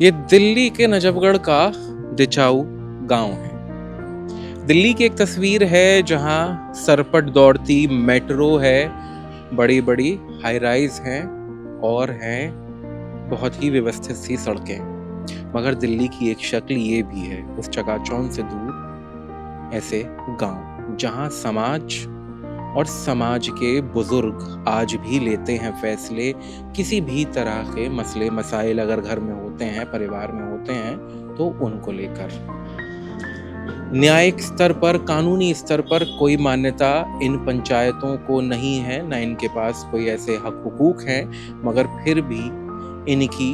ये दिल्ली के नजफगढ़ का दिचाऊ गांव है। दिल्ली की एक तस्वीर है जहां सरपट दौड़ती मेट्रो है, बड़ी बड़ी हाई राइज हैं और हैं बहुत ही व्यवस्थित सी सड़कें। मगर दिल्ली की एक शक्ल ये भी है, उस चकाचौंध से दूर ऐसे गांव जहां समाज और समाज के बुजुर्ग आज भी लेते हैं फैसले। किसी भी तरह के मसले मसाइल अगर घर में होते हैं, परिवार में होते हैं, तो उनको लेकर न्यायिक स्तर पर, कानूनी स्तर पर कोई मान्यता इन पंचायतों को नहीं है, ना इनके पास कोई ऐसे हक हुकूक हैं। मगर फिर भी इनकी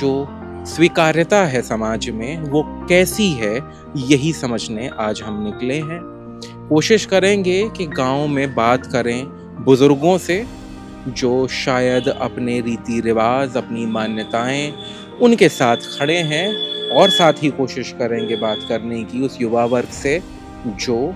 जो स्वीकार्यता है समाज में, वो कैसी है, यही समझने आज हम निकले हैं। कोशिश करेंगे कि गांव में बात करें बुजुर्गों से, जो शायद अपने रीति रिवाज, अपनी मान्यताएं उनके साथ खड़े हैं, और साथ ही कोशिश करेंगे बात करने की उस युवा वर्ग से जो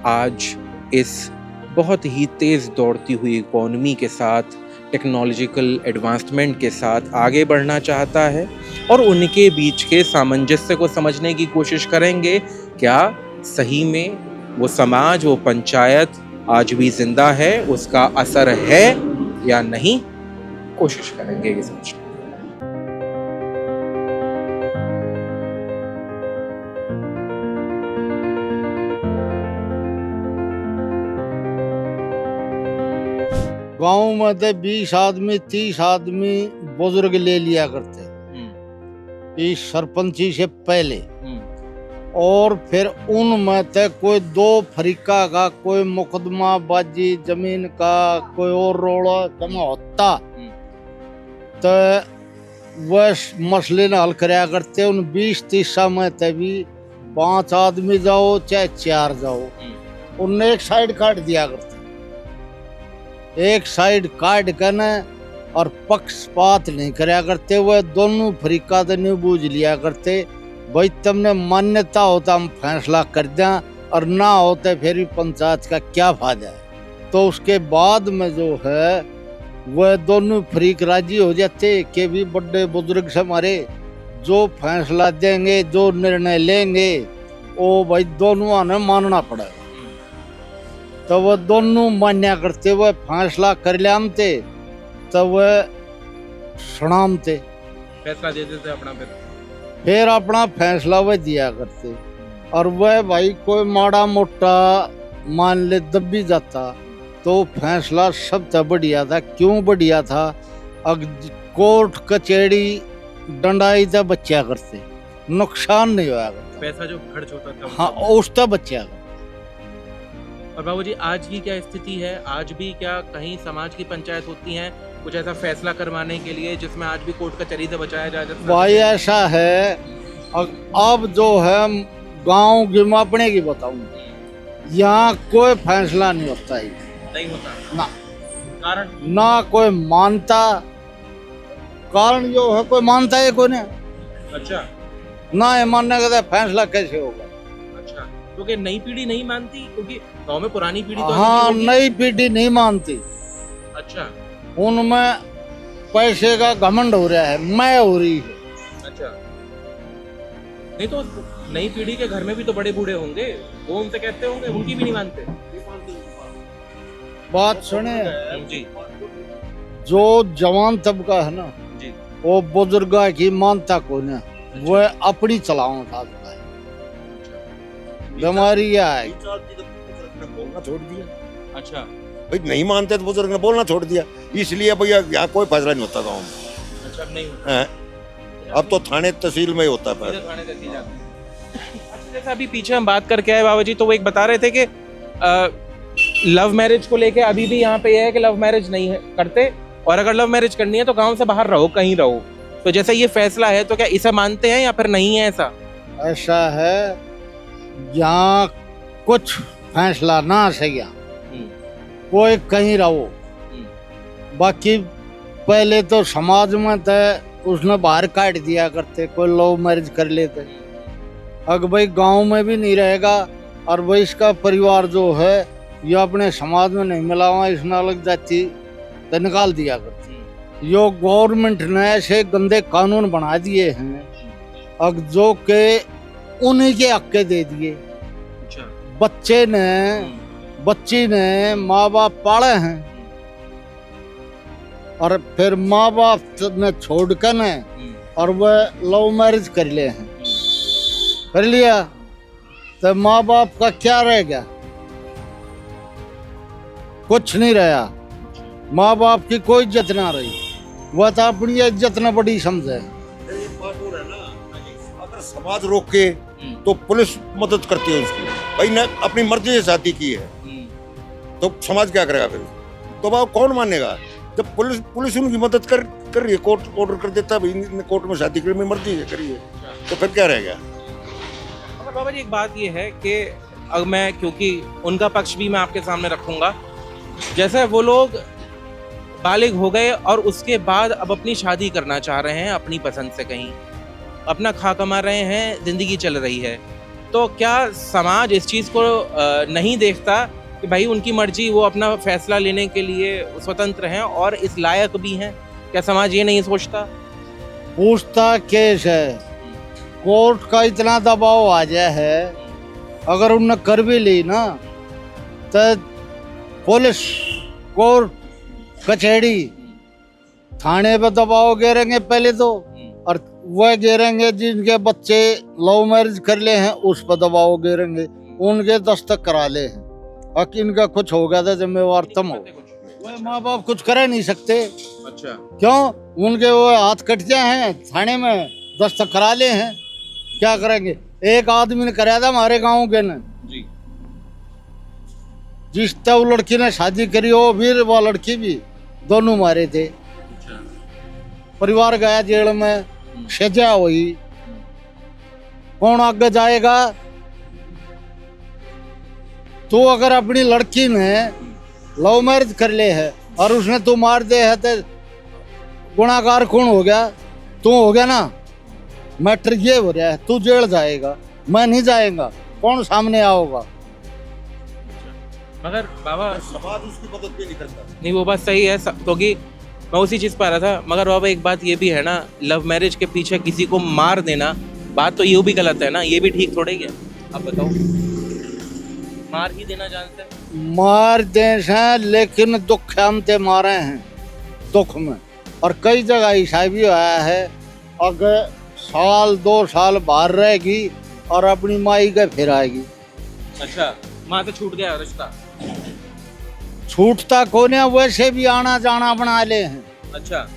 आज इस बहुत ही तेज़ दौड़ती हुई इकोनॉमी के साथ, टेक्नोलॉजिकल एडवांसमेंट के साथ आगे बढ़ना चाहता है, और उनके बीच के सामंजस्य को समझने की कोशिश करेंगे। क्या सही में वो समाज, वो पंचायत आज भी जिंदा है, उसका असर है या नहीं, कोशिश करेंगे ये समझने। गांव में तो 20 आदमी 30 आदमी बुजुर्ग ले लिया करते इस सरपंची से पहले। और फिर उनमें तो कोई दो फरीका का, कोई मुकदमा बाजी जमीन का, कोई और रोड़ा जमा होता, तो वह मसले न हल कराया करते। उन 20-30 में तभी 5 आदमी जाओ चाहे 4 जाओ, उनने एक साइड काट दिया करते। एक साइड काट कर न और पक्षपात नहीं कराया करते, वह दोनों फरीका तो नहीं बूझ लिया करते। भाई तुमने मान्यता होता हम फैसला कर दें, और ना होते फिर भी पंचायत का क्या फायदा है। तो उसके बाद में जो है वह दोनों फरीक राजी हो जाते कि भी बड़े बुजुर्ग से हमारे जो फैसला देंगे, जो निर्णय लेंगे, वो भाई दोनों ने मानना पड़ेगा। तो वह दोनों मान्या करते, वह फैसला कर लियामते, तो वह सुनामते, फैसला दे देते अपना। फिर अपना फैसला वह दिया करते। और वह भाई कोई माड़ा मोटा मान ले दब भी जाता, तो फैसला सबसे बढ़िया था। क्यों बढ़िया था? कोर्ट कचहरी डंडाई से बच्चा करते, नुकसान नहीं होया करता, पैसा जो खर्च होता था हाँ उसका बच्चा। और बाबूजी आज की क्या स्थिति है? आज भी क्या कहीं समाज की पंचायत होती हैं कुछ ऐसा फैसला करवाने के लिए जिसमें आज भी कोर्ट कचहरी से बचाया जाए? भाई ऐसा है, अब जो है गांव की मैं अपने की बताऊं, यहाँ कोई फैसला नहीं होता है, नहीं होता ना। कारण ना कोई मानता, कारण जो है कोई मानता है कोई नहीं। अच्छा, ना ये मानने का फैसला कैसे होगा? अच्छा, क्योंकि नई पीढ़ी नहीं मानती, क्योंकि गांव में पुरानी पीढ़ी तो हाँ, नई पीढ़ी नहीं मानती। अच्छा, उनमें पैसे का घमंड हो रहा है, मैं हो रही है। अच्छा, नहीं तो नई पीढ़ी के घर में भी तो बड़े बूढ़े होंगे, वो उनसे कहते होंगे, उनकी भी नहीं मानते। बात सुने जी, जो जवान तबका है ना जी, वो बुजुर्गा की मानता को ना, वो अपनी चलाओ था। बीमारी है, बोलना छोड़ दिया। अच्छा, भाई नहीं मानते तो बुजुर्ग ने बोलना छोड़ दिया, इसलिए भैया यहाँ कोई फैसला नहीं होता गाँव में। अच्छा, अब नहीं होता। अब तो थाने तहसील में ही होता है। अच्छा, जैसा अभी पीछे हम बात करके आए बाबा जी, तो वो एक बता रहे थे कि लव मैरिज को लेके अभी भी यहाँ पे यह है कि लव मैरिज नहीं है करते, और अगर लव मैरिज करनी है तो गांव से बाहर रहो, कहीं रहो। तो जैसा ये फैसला है, तो क्या इसे मानते हैं या फिर नहीं है? ऐसा है, यहाँ कुछ फैसला ना सही, कोई कहीं रहो। बाकी पहले तो समाज में तो उसने बाहर काट दिया करते, कोई लव मैरिज कर लेते। अगर भाई गांव में भी नहीं रहेगा, और भाई इसका परिवार जो है ये अपने समाज में नहीं मिला हुआ, इसने अलग जाति तो निकाल दिया करती। यो गवर्नमेंट ने ऐसे गंदे कानून बना दिए हैं अब जो के उन्हीं के हक्के दे दिए। अच्छा। बच्चे ने बच्ची ने माँ बाप पाले हैं और फिर माँ बाप ने छोड़ कर ने और वह लव मैरिज कर लिए हैं, कर लिया तो माँ बाप का क्या रह गया? कुछ नहीं रहा। माँ बाप की कोई इज्जत ना रही, वह तो अपनी इज्जत न बड़ी समझे। एक बात और है ना, अगर समाज रोके तो पुलिस मदद करती है उसकी। भाई ने अपनी मर्जी से शादी की है तो समाज क्या करेगा फिर? तो भाई कौन मानेगा? जब पुलिस उनकी मदद कर रही है, कोर्ट ऑर्डर कर देता है, भाई कोर्ट में शादी करी, मेरी मर्जी से करी है, तो फिर क्या रह गया? मगर बाबा जी एक बात ये है कि अब मैं क्योंकि उनका पक्ष भी मैं आपके सामने रखूंगा, जैसे वो लोग बालिग हो गए और उसके बाद अब अपनी शादी करना चाह रहे हैं अपनी पसंद से, कहीं अपना खा कमा रहे हैं, जिंदगी चल रही है, तो क्या समाज इस चीज़ को नहीं देखता कि भाई उनकी मर्जी, वो अपना फैसला लेने के लिए स्वतंत्र हैं और इस लायक भी हैं? क्या समाज ये नहीं सोचता? पूछता केस है, कोर्ट का इतना दबाव आ गया है, अगर उनने कर भी ली ना तो पुलिस, कोर्ट, कचहरी, थाने पे दबाव गिरेंगे पहले तो, और वह गिरेंगे जिनके बच्चे लव मैरिज कर ले हैं उस पर दबाव गिरेंगे, उनके दस्तक करा ले हैं, और इनका कुछ हो गया था जिम्मेवार तुम हो। वह माँ बाप कुछ कर नहीं सकते। अच्छा। क्यों? उनके वो हाथ कट गए हैं, थाने में दस्तक करा ले हैं, क्या करेंगे? एक आदमी ने कराया था हमारे गांव के ने जी, जिस वो लड़की ने शादी करी हो भी, वो लड़की भी, दोनों मारे थे। अच्छा। परिवार गया जेल में, सजा हुई, कौन आगे जाएगा? तो अगर अपनी लड़की ने लव मैरिज कर ले है और उसने तू मार दे है तो गुनाहगार कौन हो गया? तू हो गया ना। मैटर ये हो रहा है, तू जेल जाएगा, मैं नहीं जाएगा, कौन सामने आओगा? मगर बाबा समाज उसकी मदद भी नहीं करता। नहीं, वो बात सही है, क्योंकि मैं उसी चीज़ पर आ रहा था। मगर बाबा एक बात ये भी है ना, लव मैरिज के पीछे किसी को मार देना, बात तो ये भी गलत है ना, ये भी ठीक थोड़े है। आप बताओ, मार ही देना जानते हैं? मार दे हैं, लेकिन दुख हमते मारे हैं, दुख में। और कई जगह ऐसा भी हुआ है, अगर साल 2 साल बाहर रहेगी और अपनी माई के फिर आएगी। अच्छा, माँ तो छूट गया रिश्ता? छूटता कौन है, वैसे भी आना जाना बना ले हैं। अच्छा।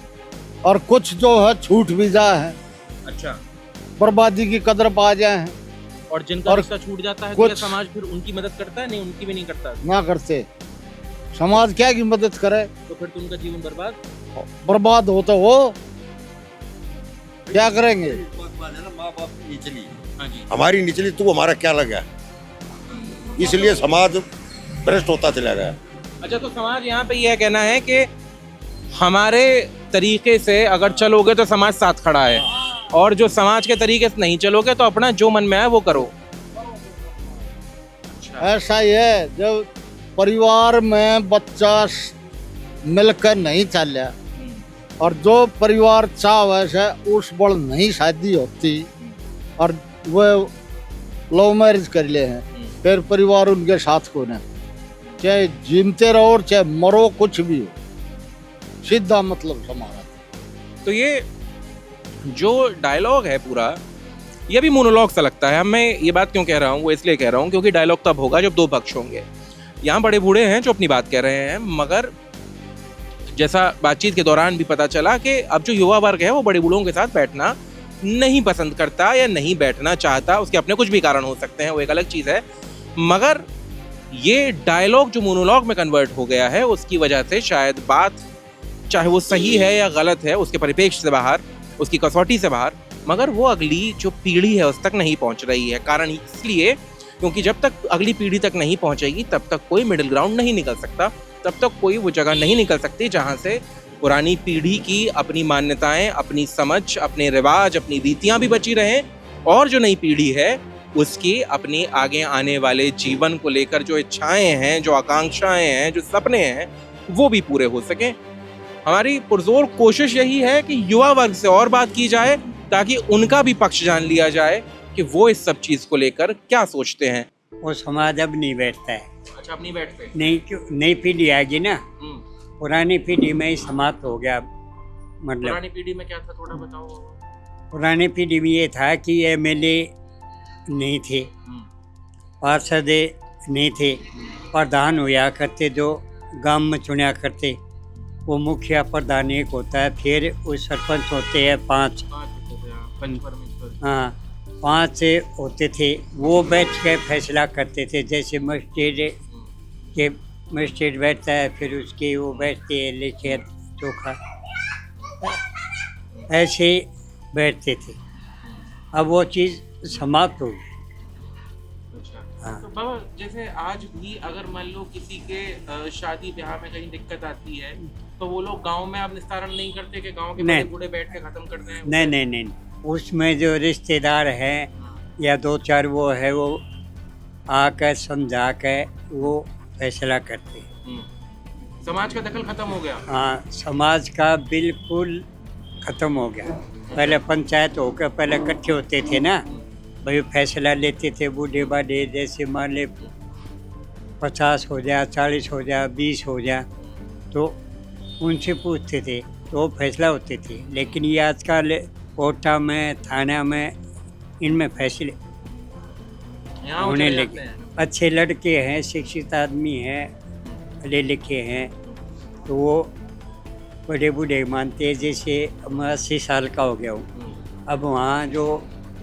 और कुछ जो है छूट भी जा है, अच्छा। बर्बादी की कदर पा जाए हैं। और जिनका और रिश्ता छूट जाता है तो कुछ क्या समाज फिर उनकी मदद करता है? नहीं, उनकी भी नहीं करता। ना करते, समाज क्या की मदद करे? तो फिर तो उनका जीवन बर्बाद। बर्बाद हो तो हो, क्या करेंगे? बात है ना, माँ बाप की निचली, हाँ जी। हमारी निचली, तू हमारा क्या लगा? इसलिए समाज भ्रष्ट होता चला गया। अच्छा, तो समाज यहाँ पे यह कहना है कि हमारे तरीके से अगर चलोगे तो समाज साथ खड़ा है, और जो समाज के तरीके से नहीं चलोगे तो अपना जो मन में आए वो करो। ऐसा ही है, जब परिवार में बच्चा मिलकर नहीं चल रहा और जो परिवार चाह वैसे उस बड़ नहीं शादी होती और वह लव मैरिज कर ले हैं, फिर परिवार उनके साथ कौन है? चाहे जीमते रहो और चाहे मरो, कुछ भी हो, सीधा मतलब हमारा। तो ये जो डायलॉग है पूरा, ये भी मोनोलॉग सा लगता है। मैं ये बात क्यों कह रहा हूँ, वो इसलिए कह रहा हूँ क्योंकि डायलॉग तब होगा जब दो पक्ष होंगे। यहाँ बड़े बूढ़े हैं जो अपनी बात कह रहे हैं, मगर जैसा बातचीत के दौरान भी पता चला कि अब जो युवा वर्ग है वो बड़े बूढ़ों के साथ बैठना नहीं पसंद करता या नहीं बैठना चाहता। उसके अपने कुछ भी कारण हो सकते हैं, वो एक अलग चीज़ है। मगर ये डायलॉग जो मोनोलॉग में कन्वर्ट हो गया है, उसकी वजह से शायद बात, चाहे वो सही है या गलत है, उसके परिप्रेक्ष्य से बाहर, उसकी कसौटी से बाहर, मगर वो अगली जो पीढ़ी है उस तक नहीं पहुंच रही है। कारण इसलिए क्योंकि जब तक अगली पीढ़ी तक नहीं पहुंचेगी तब तक कोई मिडिल ग्राउंड नहीं निकल सकता, तब तक कोई वो जगह नहीं निकल सकती जहां से पुरानी पीढ़ी की अपनी मान्यताएं, अपनी समझ, अपने रिवाज, अपनी रीतियां भी बची रहें, और जो नई पीढ़ी है उसकी अपने आगे आने वाले जीवन को लेकर जो इच्छाएं हैं, जो आकांक्षाएं हैं, जो सपने हैं, वो भी पूरे हो सकें। हमारी पुरजोर कोशिश यही है कि युवा वर्ग से और बात की जाए, ताकि उनका भी पक्ष जान लिया जाए कि वो इस सब चीज को लेकर क्या सोचते हैं। वो समाज अब नहीं बैठता है। अच्छा, अब नहीं बैठते। नहीं, क्यों नई पीढ़ी आएगी ना, पुरानी पीढ़ी में ही समाप्त हो गया। मतलब पुरानी पीढ़ी में क्या था, थोड़ा बताओ। पुरानी पीढ़ी में ये था कि एमएलए नहीं थे, पार्षद नहीं थे, प्रधान हुआ करते जो गांव में चुना करते, वो मुखिया प्रधान एक होता है, फिर वो सरपंच होते हैं 5। हाँ, 5 होते थे, वो बैठ के फैसला करते थे। जैसे मजिस्ट्रेट बैठता है, फिर उसके वो बैठते हैं लिखित चोखा, ऐसे बैठते थे। अब वो चीज़ समाप्त हो गई। तो बाबा, जैसे आज भी अगर मान लो किसी के शादी ब्याह में कहीं दिक्कत आती है तो वो लोग गांव में अब निस्तारण नहीं करते कि गांव के बड़े बूढ़े बैठ के खत्म करते हैं? नहीं, उसमें जो रिश्तेदार हैं या 2-4 वो है, वो आकर समझा के वो फैसला करते हैं। समाज का दखल खत्म हो गया। हाँ, समाज का बिल्कुल खत्म हो गया। पहले पंचायत होकर पहले इकट्ठे होते थे ना, भाई फैसला लेते थे। बूढ़े बाढ़े जैसे मान ले 50 हो जा, 40 हो जा, 20 हो जा, तो उनसे पूछते थे तो फैसला होते थे। लेकिन ये आजकल कोर्टा में, थाना में, इनमें फैसले होने लगे। अच्छे लड़के हैं, शिक्षित आदमी हैं, पढ़े लिखे हैं, तो वो बड़े बूढ़े मानते हैं। जैसे मैं 80 साल का हो गया हूँ, अब वहाँ जो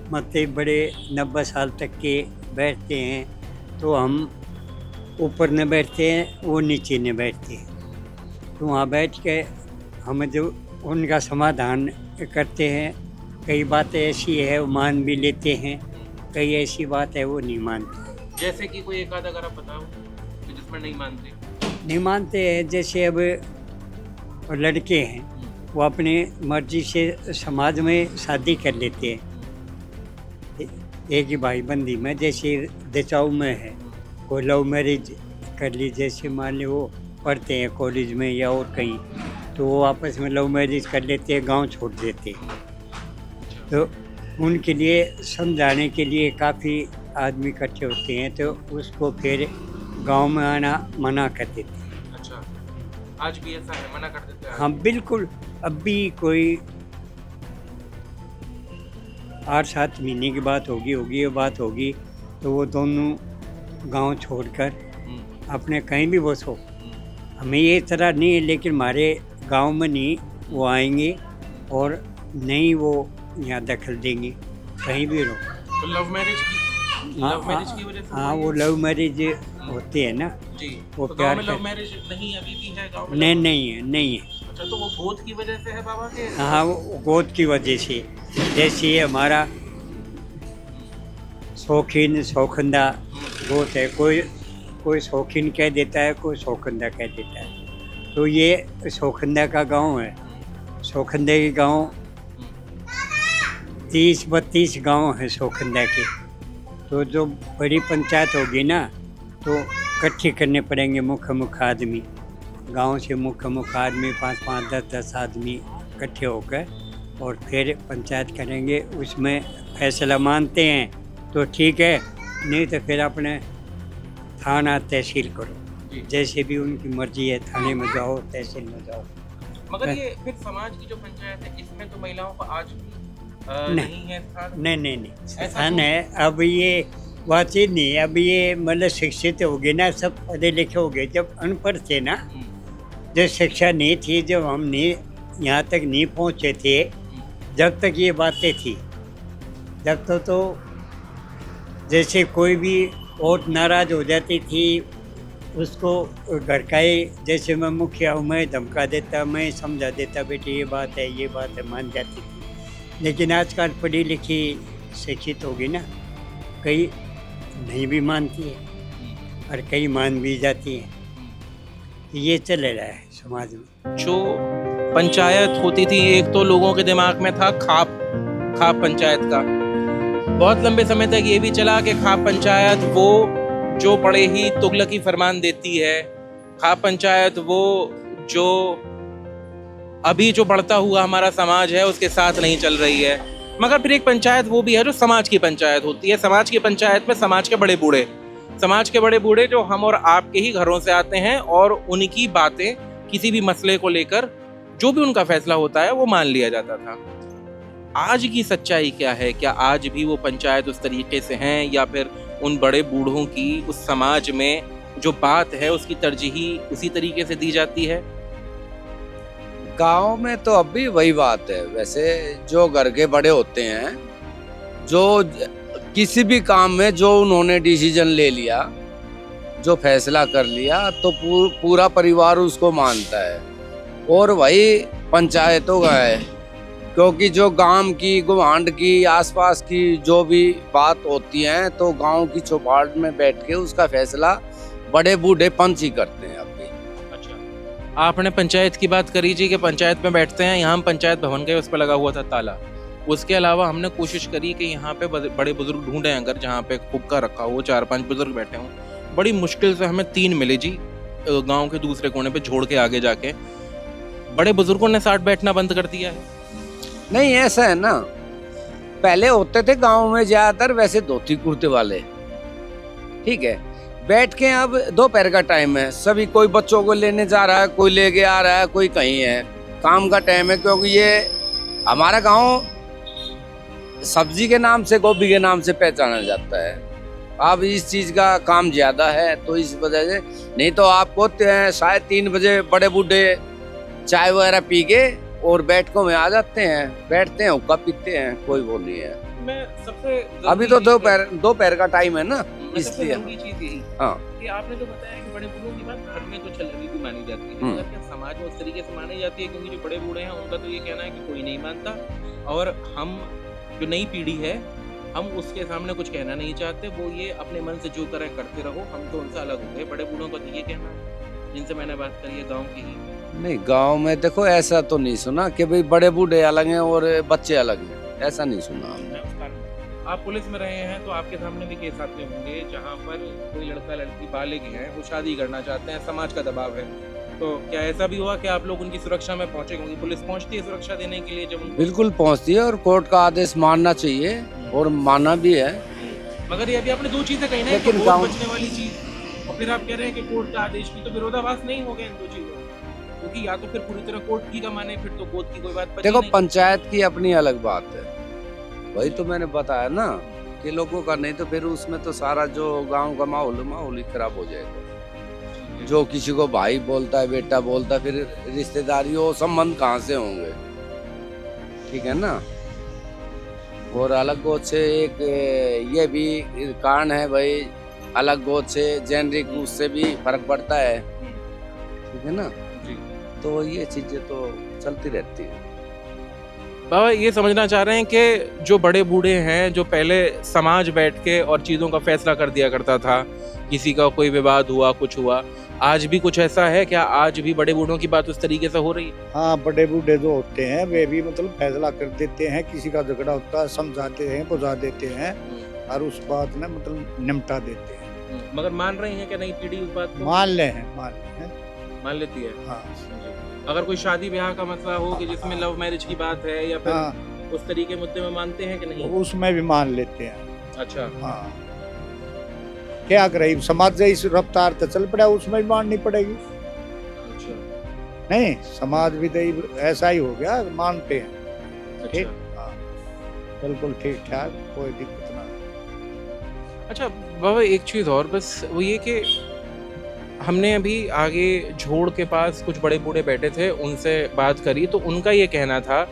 मतलब बड़े 90 साल तक के बैठते हैं, तो हम ऊपर न बैठते हैं, वो नीचे न बैठते हैं। तो वहाँ बैठ के हम जो उनका समाधान करते हैं। कई बातें ऐसी है वो मान भी लेते हैं, कई ऐसी बात है वो नहीं मानते। जैसे कि कोई एक आध अगर आप बताओ कि जिसमें नहीं मानते हैं। जैसे अब लड़के हैं, वो अपने मर्जी से समाज में शादी कर लेते हैं एक ही भाईबंदी में। जैसे दचाऊ में है, कोई लव मैरिज कर ली, जैसे मान लो वो पढ़ते हैं कॉलेज में या और कहीं, तो वो आपस में लव मैरिज कर लेते हैं, गांव छोड़ देते हैं। तो उनके लिए समझाने के लिए काफ़ी आदमी इकट्ठे होते हैं, तो उसको फिर गांव में आना मना कर देते हैं। अच्छा, आज भी ऐसा है, मना कर देते हैं? हाँ बिल्कुल। अब भी कोई 8-7 महीने की बात होगी, तो वो दोनों गांव छोड़कर अपने कहीं भी बस हो। हमें ये तरह नहीं है, लेकिन हमारे गांव में नहीं, वो आएंगे और नहीं वो यहाँ दखल देंगे, कहीं भी रहो। तो लव मैरिज की वजह से? हाँ, वो लव मैरिज होते हैं ना जी। वो तो प्यार गाँव में लव मैरिज नहीं अभी भी है गाँव में? नहीं है। अच्छा, तो वो गोद की वजह से है बाबा के? हाँ, वो गोद की वजह से। जैसे ये हमारा शौखिंदा गोद है, कोई शौकीन कह देता है, कोई शौखिंदा कह देता है। तो ये शौखिंदा का गांव है। शौखिंदे के गांव 30-32 गांव हैं शौखिंदा के। तो जो बड़ी पंचायत होगी ना, तो इकट्ठे करने पड़ेंगे मुख्य आदमी, गांव से मुख्य आदमी 5-5, 10-10 आदमी इकट्ठे होकर, और फिर पंचायत करेंगे। उसमें फैसला मानते हैं तो ठीक है, नहीं तो फिर अपने थाना तहसील करो, जैसे भी उनकी मर्जी है, थाने में जाओ, तहसील में जाओ। मगर ये फिर समाज की जो पंचायत है, इसमें तो महिलाओं का आज भी नहीं है स्थान? नहीं स्थान है। अब ये बातचीत नहीं है। अब ये मतलब शिक्षित हो गए ना, सब पढ़े लिखे हो गए। जब अनपढ़ थे ना, जब शिक्षा नहीं थी, जब हम नहीं यहाँ तक नहीं पहुँचे थे, जब तक ये बातें थी, जब तक तो जैसे कोई भी और नाराज़ हो जाती थी, उसको घर का ही, जैसे मैं मुखिया हूँ, मैं धमका देता, मैं समझा देता, बेटी ये बात है, मान जाती थी। लेकिन आजकल पढ़ी लिखी शिक्षित होगी ना, कई नहीं भी मानती है और कई मान भी जाती है। ये चल रहा है समाज में। जो पंचायत होती थी, एक तो लोगों के दिमाग में था खाप पंचायत का। बहुत लंबे समय तक ये भी चला कि खाप पंचायत वो जो बड़े ही तुगलकी फरमान देती है, खाप पंचायत वो जो अभी जो बढ़ता हुआ हमारा समाज है उसके साथ नहीं चल रही है। मगर फिर एक पंचायत वो भी है जो समाज की पंचायत होती है। समाज की पंचायत में समाज के बड़े बूढ़े जो हम और आपके ही घरों से आते हैं और उनकी बातें किसी भी मसले को लेकर जो भी उनका फैसला होता है वो मान लिया जाता था। आज की सच्चाई क्या है? क्या आज भी वो पंचायत उस तरीके से हैं या फिर उन बड़े बूढ़ों की उस समाज में जो बात है उसकी तरजीही उसी तरीके से दी जाती है? गांव में तो अब भी वही बात है। वैसे जो घर के बड़े होते हैं, जो किसी भी काम में जो उन्होंने डिसीजन ले लिया, जो फैसला कर लिया, तो पूरा परिवार उसको मानता है। और वही पंचायतों का है, क्योंकि जो गांव की गुवांढ की आसपास की जो भी बात होती है तो गांव की चौपाट में बैठ के उसका फैसला बड़े बूढ़े पंच ही करते हैं। अभी अच्छा, आपने पंचायत की बात करी जी कि पंचायत में बैठते हैं। यहाँ हम पंचायत भवन गए, उस पर लगा हुआ था ताला। उसके अलावा हमने कोशिश करी कि यहाँ पे बड़े बुजुर्ग ढूंढे अगर जहाँ पे हुक्का रखा हो, 4-5 बुजुर्ग बैठे हों। बड़ी मुश्किल से हमें 3 मिले जी, गांव के दूसरे कोने पे छोड़ के आगे जाके। बड़े बुजुर्गों ने साथ बैठना बंद कर दिया है। नहीं, ऐसा है ना, पहले होते थे गांव में ज्यादातर वैसे धोती कुर्ते वाले, ठीक है, बैठ के। अब दोपहर का टाइम है, सभी कोई बच्चों को लेने जा रहा है, कोई लेके आ रहा है, कोई कहीं है। काम का टाइम है, क्योंकि ये हमारा गांव सब्जी के नाम से, गोभी के नाम से पहचाना जाता है। अब इस चीज का काम ज्यादा है तो इस वजह से, नहीं तो आपको शायद 3 बजे बड़े बूढ़े चाय वगैरह पी के और बैठकों में आ जाते हैं, बैठते हैं, हुक्का पीते हैं, कोई वो नहीं है। मैं सबसे अभी तो दोपहर का टाइम है ना, इसलिए। चीज यही हाँ, कि आपने जो बताया कि बड़े बूढ़ों की बात घर में तो छलनी भी मानी जाती है, मगर क्या समाज में उस तरीके से मानी जाती है? क्योंकि जो बड़े बूढ़े हैं उनका तो ये कहना है कि कोई नहीं मानता, और हम जो नई पीढ़ी है हम उसके सामने कुछ कहना नहीं चाहते, वो ये अपने मन से जो करें करते रहो, हम तो उनसे अलग हो गए। बड़े बूढ़ों का तो ये कहना है, जिनसे मैंने बात करी है गाँव की ही। नहीं, गांव में देखो ऐसा तो नहीं सुना कि भाई बड़े बूढ़े अलग हैं और बच्चे अलग हैं, ऐसा नहीं सुना हमने। आप पुलिस में रहे हैं तो आपके सामने भी केस आते होंगे जहाँ पर कोई लड़का लड़की बालिग हैं, वो शादी करना चाहते हैं, समाज का दबाव है, तो क्या ऐसा भी हुआ कि आप लोग उनकी सुरक्षा में पहुंचे होंगे? पुलिस पहुंचती है सुरक्षा देने के लिए जब उनको? बिल्कुल पहुंचती है, और कोर्ट का आदेश मानना चाहिए और माना भी है। मगर ये अभी आपने 2 चीजें कही ना, लेकिन एक तो गाँव- वोट बचने वाली चीज, और फिर आप कह रहे हैं कि कोर्ट का आदेश की, तो विरोधाभास नहीं हो गया इन 2 चीजों? क्योंकि या तो फिर पूरी तरह कोर्ट की का माने, फिर तो कोर्ट की कोई बात बची देखो, नहीं। पंचायत की अपनी अलग बात है, वही तो मैंने बताया ना कि लोगों का, नहीं तो फिर उसमें तो सारा जो गांव का माहौल ही खराब हो जाएगा। जो किसी को भाई बोलता है, बेटा बोलता है, फिर रिश्तेदारियों संबंध कहाँ से होंगे? ठीक है ना। और अलग गोद से एक ये भी कारण है भाई, अलग गोद से जेनरिक उससे भी फर्क पड़ता है, ठीक है ना। तो ये चीजें तो चलती रहती है। बाबा ये समझना चाह रहे हैं कि जो बड़े बूढ़े हैं, जो पहले समाज बैठ के और चीज़ों का फैसला कर दिया करता था, किसी का कोई विवाद हुआ, कुछ हुआ, आज भी कुछ ऐसा है? क्या आज भी बड़े बूढ़ों की बात उस तरीके से हो रही है? हाँ, बड़े बूढ़े जो होते हैं वे भी मतलब फैसला कर देते हैं। किसी का झगड़ा होता है समझाते हैं, बुझा देते हैं और उस बात में मतलब निपटा देते हैं। मगर मान रही हैं कि नई पीढ़ी उस बात को मान लेती है। हाँ। हाँ, अगर कोई शादी ब्याह का मसला हो कि जिसमें लव मैरिज की बात है या फिर हाँ, उस तरीके मुद्दे में मानते हैं कि नहीं? उसमें भी मान लेते हैं। अच्छा। हाँ, क्या करे, समाज इस रफ्तार से चल पड़ा, उसमें भी माननी पड़ेगी। अच्छा। नहीं, समाज भी तो ऐसा ही हो गया, मानते हैं। ठीक, अच्छा। हाँ, बिल्कुल ठीक ठाक, कोई दिक्कत ना। अच्छा बाबा, एक चीज़ और बस, वो ये कि हमने अभी आगे झोड़ के पास कुछ बड़े बूढ़े बैठे थे, उनसे बात करी तो उनका ये कहना था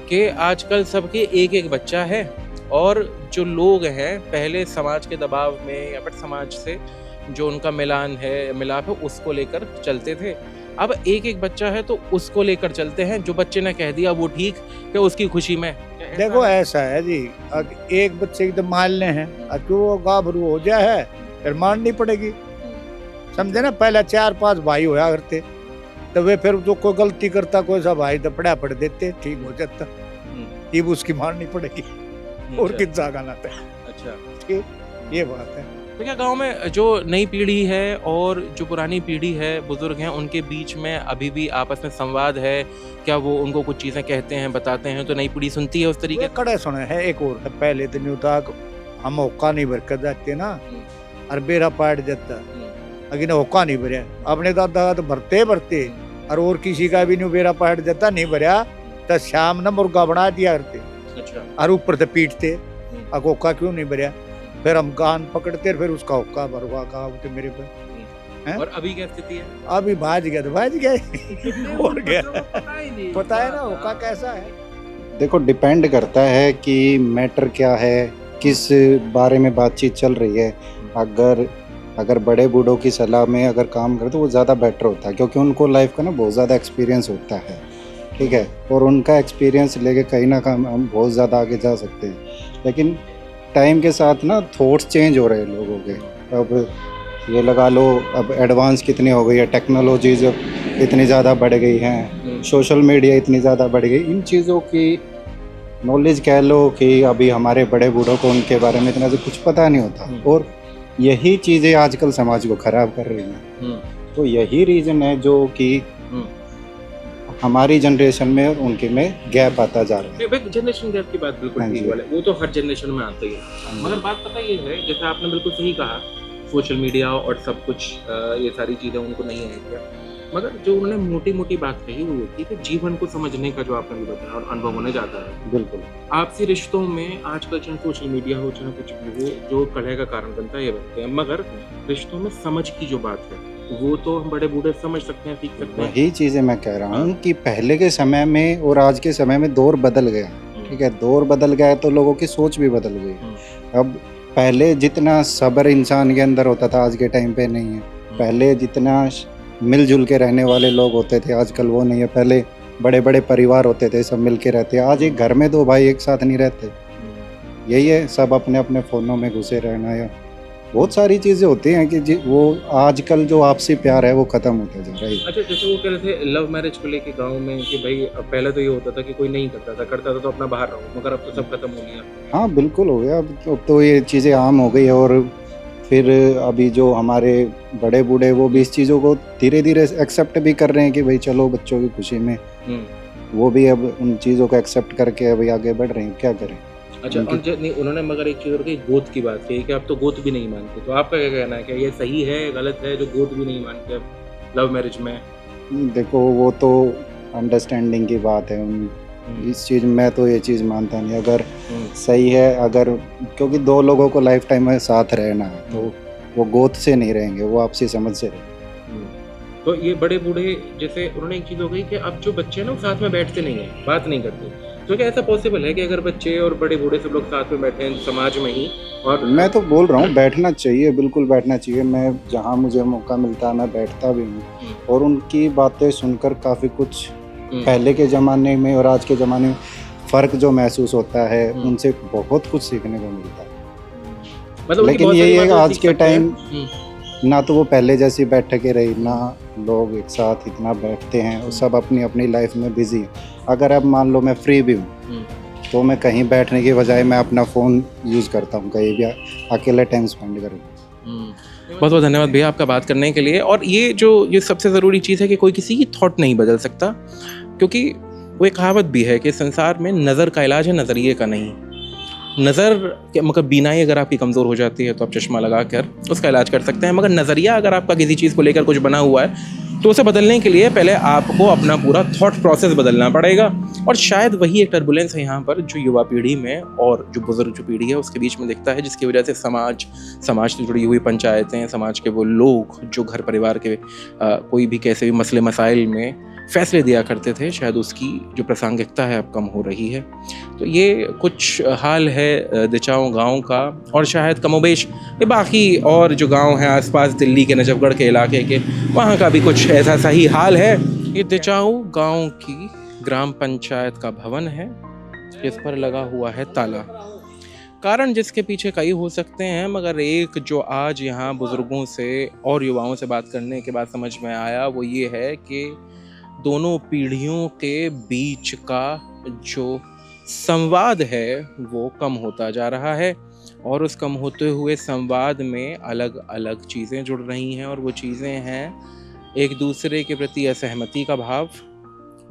कि आजकल सबके एक बच्चा है, और जो लोग हैं पहले समाज के दबाव में या फिर समाज से जो उनका मिलाप है उसको लेकर चलते थे, अब एक बच्चा है तो उसको लेकर चलते हैं, जो बच्चे ने कह दिया वो ठीक, कि उसकी खुशी में। देखो ऐसा है जी, एक बच्चे की तो मान ले हैं, क्यों वो गाभरू हो जाए है फिर माननी पड़ेगी, समझे ना। पहले 4-5 भाई होया करते, तो वे फिर जो कोई गलती करता कोई सा भाई तो पड़ देते, ठीक हो जाता, ये उसकी माननी पड़ेगी और किस जगह ना था। अच्छा। ठीक, ये बात है। तो क्या गांव में जो नई पीढ़ी है और जो पुरानी पीढ़ी है, बुजुर्ग हैं, उनके बीच में अभी भी आपस में संवाद है? क्या वो उनको कुछ चीज़ें कहते हैं, बताते हैं तो नई पीढ़ी सुनती है उस तरीके ये कड़े सुने है एक और है, पहले दिन तक हम होका नहीं भर कर जाते ना, और बेरा पाट जाता अगर होका नहीं भरया, अपने दादा तो भरते भरते और किसी का भी नहीं बेरा पाट जाता, नहीं भरया तो शाम न मुर्गा बना दिया करते, अच्छा। और ऊपर से पीटते, अब होका क्यों नहीं भरया, फिर हम कान पकड़ते फिर उसका होका भरवा का होते मेरे पे हैं? और अभी क्या स्थिति है? अभी भाज गया तो भाज गए और गया, पता है ना होका कैसा है। देखो डिपेंड करता है कि मैटर क्या है, किस बारे में बातचीत चल रही है। अगर बड़े बूढ़ों की सलाह में अगर काम करे तो वो ज़्यादा बेटर होता है, क्योंकि उनको लाइफ का ना बहुत ज़्यादा एक्सपीरियंस होता है, ठीक है, और उनका एक्सपीरियंस लेके कहीं ना कहीं हम बहुत ज़्यादा आगे जा सकते हैं। लेकिन टाइम के साथ ना थॉट्स चेंज हो रहे हैं लोगों के। अब ये लगा लो, अब एडवांस कितनी हो गई है, टेक्नोलॉजीज इतनी ज़्यादा बढ़ गई हैं, सोशल मीडिया इतनी ज़्यादा बढ़ गई, इन चीज़ों की नॉलेज कह लो कि अभी हमारे बड़े बूढ़ों को उनके बारे में इतना कुछ पता नहीं होता, और यही चीज़ें आजकल समाज को ख़राब कर रही हैं। तो यही रीज़न है जो कि हमारी जनरेशन में और उनके में गैप आता जा रहा है। जनरेशन गैप की बात बिल्कुल हाँ ठीक जी। वाले, वो तो हर जनरेशन में आता ही है। मगर बात पता ये है, जैसे आपने बिल्कुल सही कहा, सोशल मीडिया और सब कुछ ये सारी चीज़ें उनको नहीं है क्या, मगर जो उन्होंने मोटी मोटी बात कही वो ये थी कि जीवन को समझने का जो आपने भी बताया और अनुभव होने जाता है, बिल्कुल आपसी रिश्तों में आजकल चाहे सोशल मीडिया हो चाहे कुछ भी हो, जो कलह का कारण बनता है ये बनते हैं, मगर रिश्तों में समझ की जो बात है वो तो हम बड़े बूढ़े समझ सकते हैं, सीख सकते हैं। वही चीज़ें मैं कह रहा हूँ कि पहले के समय में और आज के समय में दौर बदल गया, ठीक है, दौर बदल गया तो लोगों की सोच भी बदल गई। अब पहले जितना सब्र इंसान के अंदर होता था आज के टाइम पे नहीं है। पहले जितना मिलजुल के रहने वाले लोग होते थे आजकल वो नहीं है। पहले बड़े बड़े परिवार होते थे, सब मिल के रहते, आज एक घर में दो भाई एक साथ नहीं रहते। यही है, सब अपने अपने फ़ोनों में घुसे रहना, या बहुत सारी चीज़ें होती हैं कि वो आजकल जो आपसी प्यार है वो ख़त्म होता जा रहा है। अच्छा, जैसे वो कह रहे थे लव मैरिज को लेके गांव में कि भाई अब पहले तो ये होता था कि कोई नहीं करता था, करता था तो अपना बाहर रहो, मगर अब तो सब खत्म हो गया। हाँ बिल्कुल हो गया, अब तो ये चीज़ें आम हो गई है। और फिर अभी जो हमारे बड़े बूढ़े वो भी इस चीज़ों को धीरे धीरे एक्सेप्ट भी कर रहे हैं कि भाई चलो बच्चों की खुशी में वो भी अब उन चीज़ों को एक्सेप्ट करके अभी आगे बढ़ रहे हैं, क्या करें। अच्छा, और नहीं उन्होंने मगर एक चीज़ और कही, गोद की बात कही कि अब तो गोद भी नहीं मानते, तो आपका क्या कहना है, क्या ये सही है गलत है जो गोद भी नहीं मानते अब लव मैरिज में? देखो वो तो अंडरस्टैंडिंग की बात है, इस चीज़ में तो ये चीज़ मानता नहीं। अगर सही है, अगर क्योंकि दो लोगों को लाइफ टाइम में साथ रहना है तो वो गोद से नहीं रहेंगे, वो आपसी समझ से रहेंगे। तो ये बड़े बूढ़े, जैसे उन्होंने एक चीज़ हो गई कि अब जो बच्चे हैं ना वो साथ में बैठते नहीं हैं, बात नहीं करते, तो क्या ऐसा पॉसिबल है कि अगर बच्चे और बड़े बूढ़े सब लोग साथ में बैठे हैं समाज में ही? और मैं तो बोल रहा हूँ बैठना चाहिए, बिल्कुल बैठना चाहिए। मैं जहाँ मुझे मौका मिलता है मैं बैठता भी हूँ, और उनकी बातें सुनकर काफ़ी कुछ पहले के ज़माने में और आज के ज़माने में फ़र्क जो महसूस होता है उनसे बहुत कुछ सीखने को मिलता है। मतलब उनकी लेकिन बहुत यही सारी है बातें आज सीख के सकते हैं। टाइम ना तो वो पहले जैसी बैठकें रही, ना लोग एक साथ इतना बैठते हैं, और सब अपनी अपनी लाइफ में बिजी है। अगर अब मान लो मैं फ्री भी हूँ तो मैं कहीं बैठने की बजाय मैं अपना फ़ोन यूज़ करता हूँ, कहीं भी अकेले टाइम स्पेंड करूँ। बहुत बहुत धन्यवाद भैया आपका बात करने के लिए। और ये सबसे ज़रूरी चीज़ है कि कोई किसी की थॉट नहीं बदल सकता, क्योंकि वो एक कहावत भी है कि संसार में नज़र का इलाज है, नज़रिए का नहीं। नज़र के मतलब बीनाई अगर आपकी कमज़ोर हो जाती है तो आप चश्मा लगा कर उसका इलाज कर सकते हैं, मगर नज़रिया अगर आपका किसी चीज़ को लेकर कुछ बना हुआ है तो उसे बदलने के लिए पहले आपको अपना पूरा थॉट प्रोसेस बदलना पड़ेगा। और शायद वही एक टर्बुलेंस है यहाँ पर जो युवा पीढ़ी में और जो बुजुर्ग जो पीढ़ी है उसके बीच में दिखता है, जिसकी वजह से समाज से जुड़ी हुई पंचायतें, समाज के वो लोग जो घर परिवार के कोई भी कैसे भी मसले मसाइल में फैसले दिया करते थे, शायद उसकी जो प्रासंगिकता है अब कम हो रही है। तो ये कुछ हाल है दिचाओं गांव का, और शायद कमोबेश ये बाकी और जो गांव हैं आसपास दिल्ली के नजफगढ़ के इलाके के, वहाँ का भी कुछ ऐसा सही हाल है। ये दिचाऊ गांव की ग्राम पंचायत का भवन है, जिस पर लगा हुआ है ताला। कारण जिसके पीछे कई हो सकते हैं, मगर एक जो आज यहाँ बुजुर्गों से और युवाओं से बात करने के बाद समझ में आया वो ये है कि दोनों पीढ़ियों के बीच का जो संवाद है वो कम होता जा रहा है। और उस कम होते हुए संवाद में अलग अलग चीज़ें जुड़ रही हैं, और वो चीज़ें हैं एक दूसरे के प्रति असहमति का भाव,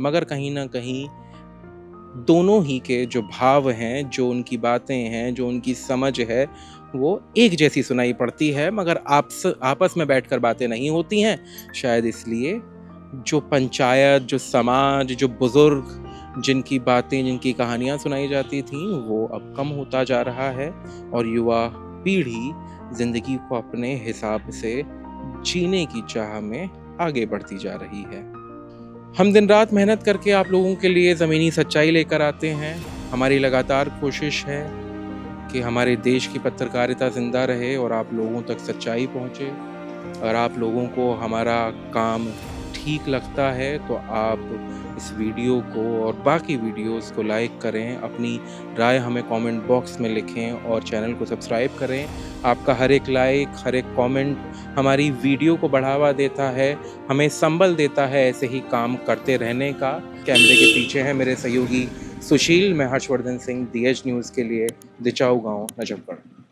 मगर कहीं ना कहीं दोनों ही के जो भाव हैं, जो उनकी बातें हैं, जो उनकी समझ है, वो एक जैसी सुनाई पड़ती है, मगर आपस में बैठकर बातें नहीं होती हैं। शायद इसलिए जो पंचायत, जो समाज, जो बुजुर्ग, जिनकी बातें, जिनकी कहानियाँ सुनाई जाती थीं, वो अब कम होता जा रहा है, और युवा पीढ़ी ज़िंदगी को अपने हिसाब से जीने की चाह में आगे बढ़ती जा रही है। हम दिन रात मेहनत करके आप लोगों के लिए ज़मीनी सच्चाई लेकर आते हैं। हमारी लगातार कोशिश है कि हमारे देश की पत्रकारिता ज़िंदा रहे और आप लोगों तक सच्चाई पहुँचे। अगर आप लोगों को हमारा काम ठीक लगता है तो आप इस वीडियो को और बाकी वीडियोस को लाइक करें, अपनी राय हमें कमेंट बॉक्स में लिखें और चैनल को सब्सक्राइब करें। आपका हर एक लाइक, हर एक कमेंट हमारी वीडियो को बढ़ावा देता है, हमें संबल देता है ऐसे ही काम करते रहने का। कैमरे के पीछे हैं मेरे सहयोगी सुशील, मैं हर्षवर्धन सिंह, DH न्यूज़ के लिए दिचाऊ गाँव, नजफगढ़।